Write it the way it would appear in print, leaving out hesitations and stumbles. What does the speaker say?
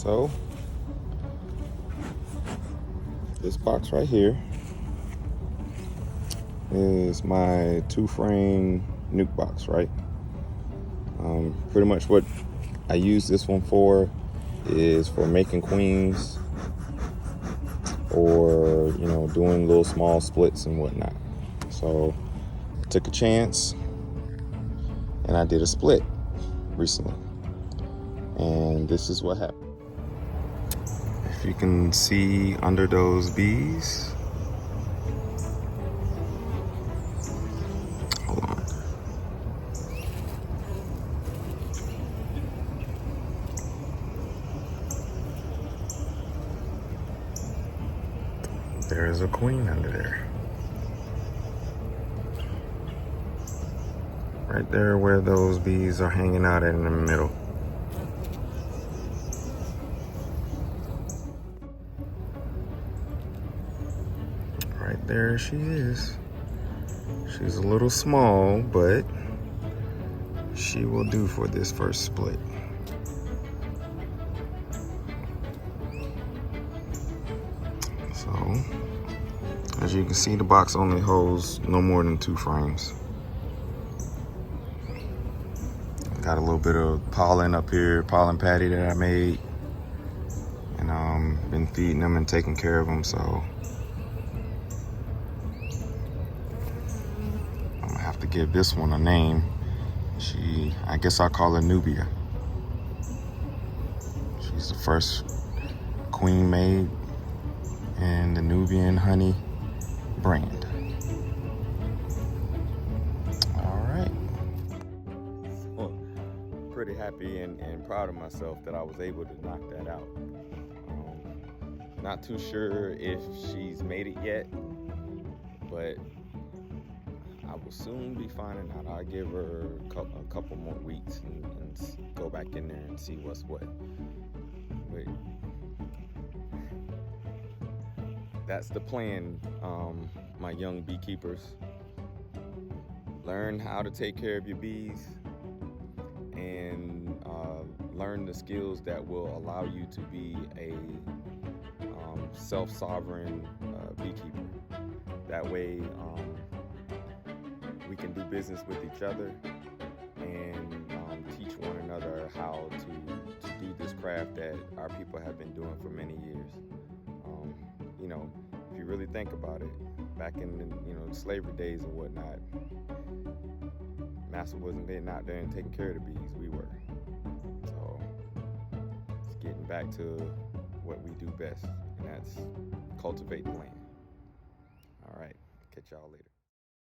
So this box right here is my 2-frame nuke box, right? Pretty much what I use this one for is for making queens, or doing little small splits and whatnot. So I took a chance and I did a split recently, and this is what happened. If you can see under those bees, hold on. There's a queen under there. Right there where those bees are hanging out in the middle. Right there she is. She's a little small, but she will do for this first split. So, as you can see, the box only holds no more than 2 frames. Got a little bit of pollen up here, pollen patty that I made. And been feeding them and taking care of them, so I'm gonna have to give this one a name. I guess I'll call her Nubia. She's the first queen made in the Nubian honey brand. All right. So, pretty happy and proud of myself that I was able to knock that out. Not too sure if she's made it yet, but I will soon be finding out. I'll give her a couple more weeks and go back in there and see what's what. But that's the plan, my young beekeepers. Learn how to take care of your bees and learn the skills that will allow you to be a self-sovereign beekeeper. That way we can do business with each other and teach one another how to do this craft that our people have been doing for many years. If you really think about it, back in the slavery days and whatnot, Master wasn't getting out there and taking care of the bees, we were. So it's getting back to what we do best, and that's cultivate the land. All right, catch y'all later.